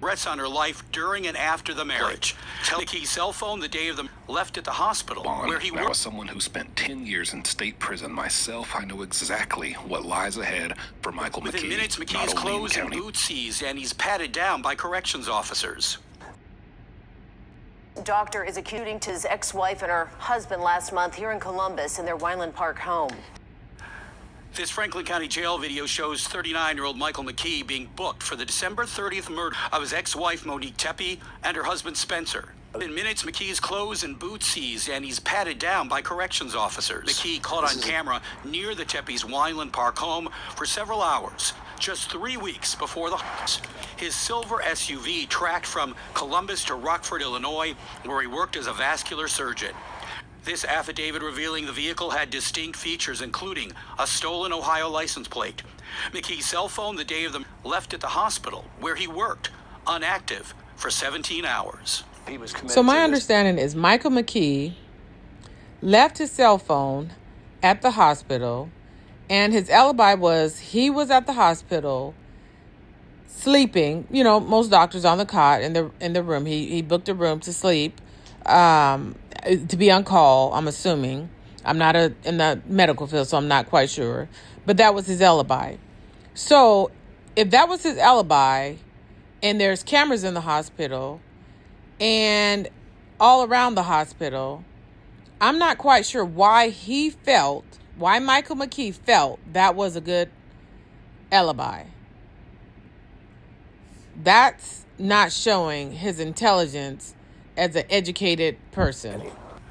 Regrets on her life during and after the marriage. Tell Nique's cell phone the day of the left at the hospital where he worked. Now, as someone who spent 10 years in state prison myself, I know exactly what lies ahead for Michael McKees. Within minutes, McKee's clothes and boots seized, and he's patted down by corrections officers. Doctor is accusing his ex-wife and her husband last month here in Columbus in their Wineland Park home. This Franklin County Jail video shows 39-year-old Michael McKee being booked for the December 30th murder of his ex-wife Monique Tepe and her husband Spencer. In minutes, McKee's clothes and boots seized, and he's patted down by corrections officers. McKee caught on camera near the Tepe's Wineland Park home for several hours, just 3 weeks before the his silver SUV tracked from Columbus to Rockford, Illinois, where he worked as a vascular surgeon. This affidavit revealing the vehicle had distinct features, including a stolen Ohio license plate. McKee's cell phone the day of the left at the hospital where he worked, unactive, for 17 hours. So my understanding is Michael McKee left his cell phone at the hospital, and his alibi was he was at the hospital sleeping. You know, most doctors on the cot in the room. He booked a room to sleep. To be on call, I'm assuming. I'm not in the medical field, so I'm not quite sure. But that was his alibi. So if that was his alibi, and there's cameras in the hospital and all around the hospital, I'm not quite sure why Michael McKee felt that was a good alibi. That's not showing his intelligence as an educated person.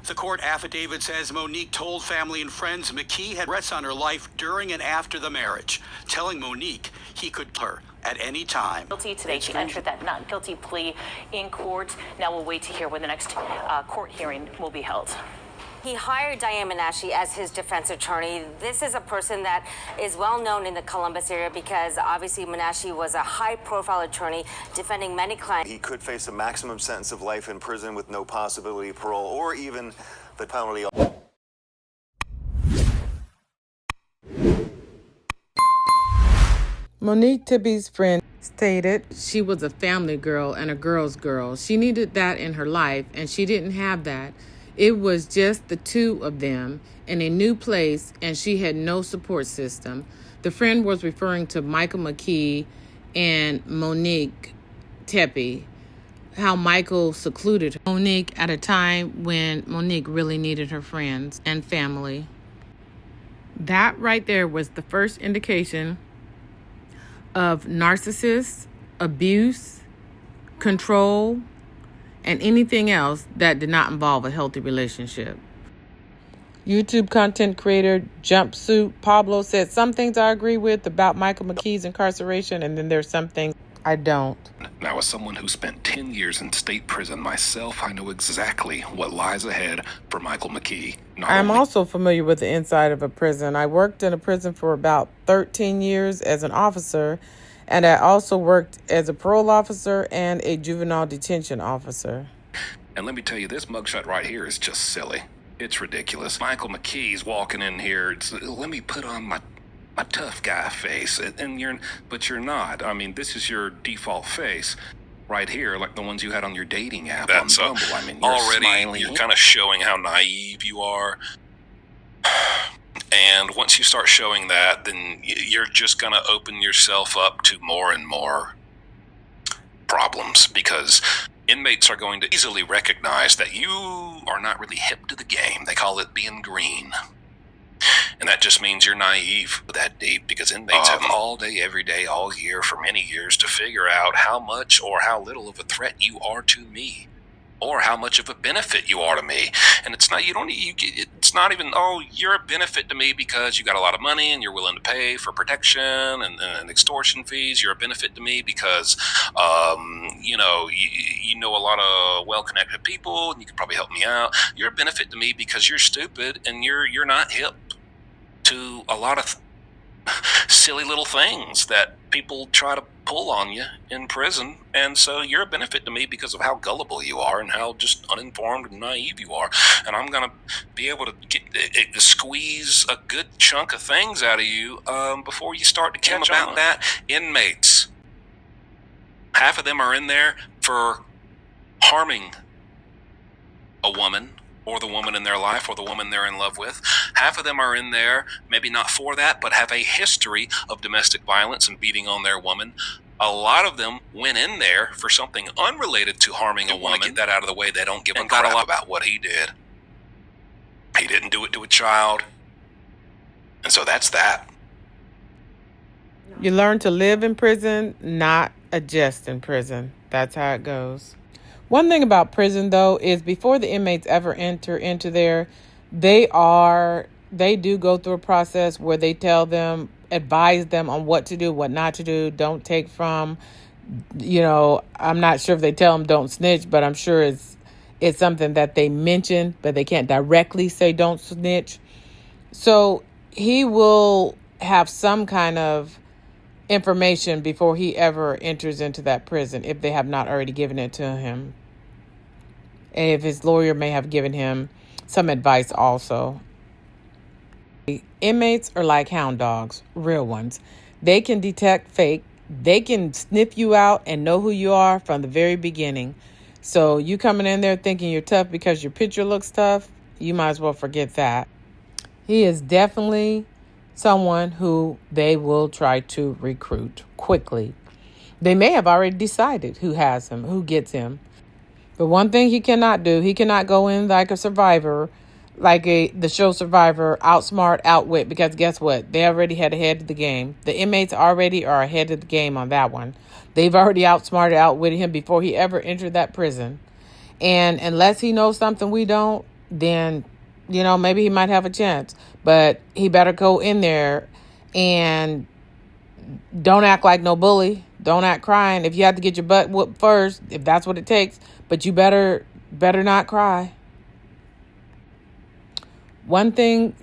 The court affidavit says Monique told family and friends McKee had regrets on her life during and after the marriage, telling Monique he could kill her at any time. Guilty today. She entered that not guilty plea in court. Now we'll wait to hear when the next court hearing will be held. He hired Diane Menashe as his defense attorney. This is a person that is well known in the Columbus area because obviously Menashe was a high-profile attorney defending many clients. He could face a maximum sentence of life in prison with no possibility of parole or even the penalty. Monique Tepe's friend stated she was a family girl and a girl's girl. She needed that in her life, and she didn't have that. It was just the two of them in a new place, and she had no support system. The friend was referring to Michael McKee and Monique Tepe, how Michael secluded Monique at a time when Monique really needed her friends and family. That right there was the first indication of narcissist, abuse, control, and anything else that did not involve a healthy relationship. YouTube content creator Jump Suit Pablo said some things I agree with about Michael McKee's incarceration, and then there's some things I don't. Now, as someone who spent 10 years in state prison myself, I know exactly what lies ahead for Michael McKee. I'm also familiar with the inside of a prison. I worked in a prison for about 13 years as an officer, and I also worked as a parole officer and a juvenile detention officer. And let me tell you, this mugshot right here is just silly. It's ridiculous. Michael McKee's walking in here. Let me put on my tough guy face, but you're not. I mean, this is your default face right here, like the ones you had on your dating app. That's on Bumble. I mean, you're already smiling. You're kind of showing how naive you are. And once you start showing that, then you're just going to open yourself up to more and more problems, because inmates are going to easily recognize that you are not really hip to the game. They call it being green. And that just means you're naive that deep, because inmates have all day, every day, all year, for many years to figure out how much or how little of a threat you are to me, or how much of a benefit you are to me. And it's not, it's not even, oh, you're a benefit to me because you got a lot of money and you're willing to pay for protection and extortion fees. You're a benefit to me because, you know a lot of well-connected people and you can probably help me out. You're a benefit to me because you're stupid and you're not hip to a lot of silly little things that people try to pull on you in prison. And so you're a benefit to me because of how gullible you are and how just uninformed and naive you are. And I'm going to be able to squeeze a good chunk of things out of you before you start to catch on. That inmates Half of them are in there for harming a woman or the woman in their life or the woman they're in love with. Half of them are in there, maybe not for that, but have a history of domestic violence and beating on their woman. A lot of them went in there for something unrelated to harming a woman. Get that out of the way. They don't give a crap about what he did. He didn't do it to a child. And so that's that. You learn to live in prison, not adjust in prison. That's how it goes. One thing about prison, though, is before the inmates ever enter into there, they do go through a process where they tell them, advise them on what to do, what not to do. Don't take from, I'm not sure if they tell them don't snitch, but I'm sure it's something that they mention, but they can't directly say don't snitch. So he will have some kind of information before he ever enters into that prison, if they have not already given it to him. And if his lawyer may have given him some advice also. Inmates are like hound dogs, real ones. They can detect fake. They can sniff you out and know who you are from the very beginning. So you coming in there thinking you're tough because your picture looks tough, you might as well forget that. He is definitely someone who they will try to recruit quickly. They may have already decided who has him, who gets him. But one thing he cannot do, he cannot go in like a survivor, like the show Survivor, outsmart, outwit, because guess what? They already had ahead of the game. The inmates already are ahead of the game on that one. They've already outsmarted, outwitted him before he ever entered that prison. And unless he knows something we don't, then, maybe he might have a chance. But he better go in there and don't act like no bully. Don't act crying. If you have to get your butt whooped first, if that's what it takes, but you better not cry. One thing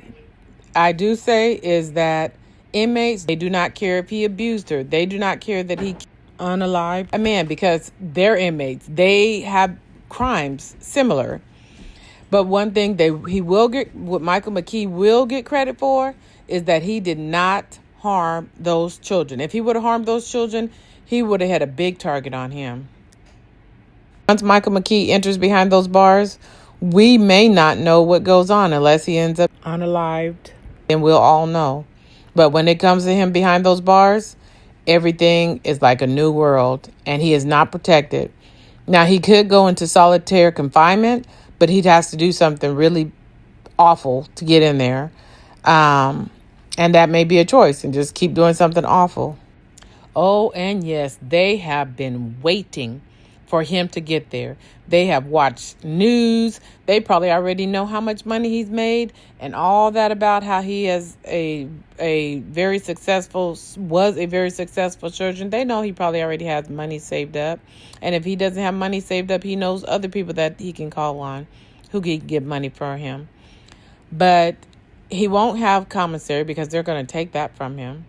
I do say is that inmates, they do not care if he abused her. They do not care that he unalived a man, because they're inmates. They have crimes similar. But one thing what Michael McKees will get credit for is that he did not harm those children. If he would have harmed those children, he would have had a big target on him. Once Michael McKees enters behind those bars, we may not know what goes on unless he ends up unalived. And we'll all know. But when it comes to him behind those bars, everything is like a new world, and he is not protected. Now, he could go into solitary confinement, but he'd have to do something really awful to get in there. And that may be a choice, and just keep doing something awful. Oh, and yes, they have been waiting for him to get there. They have watched news. They probably already know how much money he's made and all that about how he is was a very successful surgeon. They know he probably already has money saved up. And if he doesn't have money saved up, he knows other people that he can call on who can get money for him. But he won't have commissary because they're going to take that from him.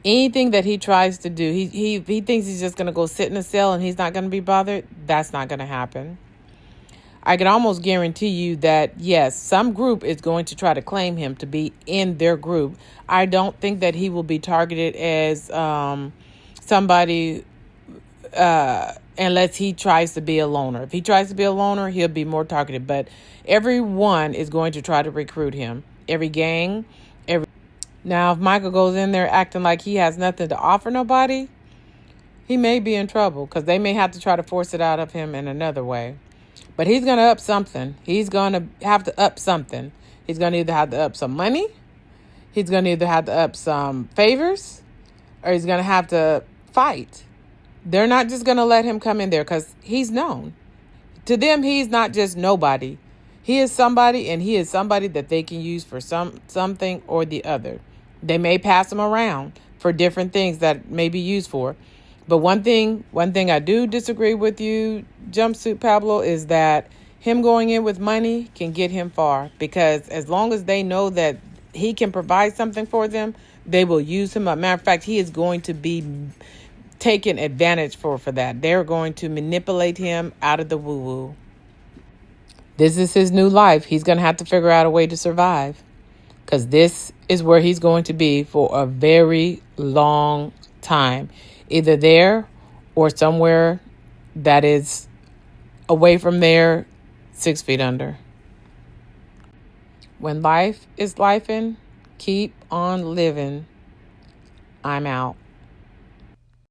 Anything that he tries to do, he thinks he's just going to go sit in a cell and he's not going to be bothered. That's not going to happen. I can almost guarantee you that, yes, some group is going to try to claim him to be in their group. I don't think that he will be targeted as somebody unless he tries to be a loner. If he tries to be a loner, he'll be more targeted. But everyone is going to try to recruit him. Every gang, Now, if Michael goes in there acting like he has nothing to offer nobody, he may be in trouble because they may have to try to force it out of him in another way. But he's going to up something. He's going to have to up something. He's going to either have to up some money, he's going to either have to up some favors, or he's going to have to fight. They're not just going to let him come in there because he's known. To them, he's not just nobody. He is somebody, and he is somebody that they can use for something or the other. They may pass him around for different things that may be used for. But one thing I do disagree with you, Jump Suit Pablo, is that him going in with money can get him far. Because as long as they know that he can provide something for them, they will use him. As a matter of fact, he is going to be taken advantage for that. They're going to manipulate him out of the woo-woo. This is his new life. He's going to have to figure out a way to survive. Because this is where he's going to be for a very long time. Either there or somewhere that is away from there, 6 feet under. When life is lifing, keep on living. I'm out.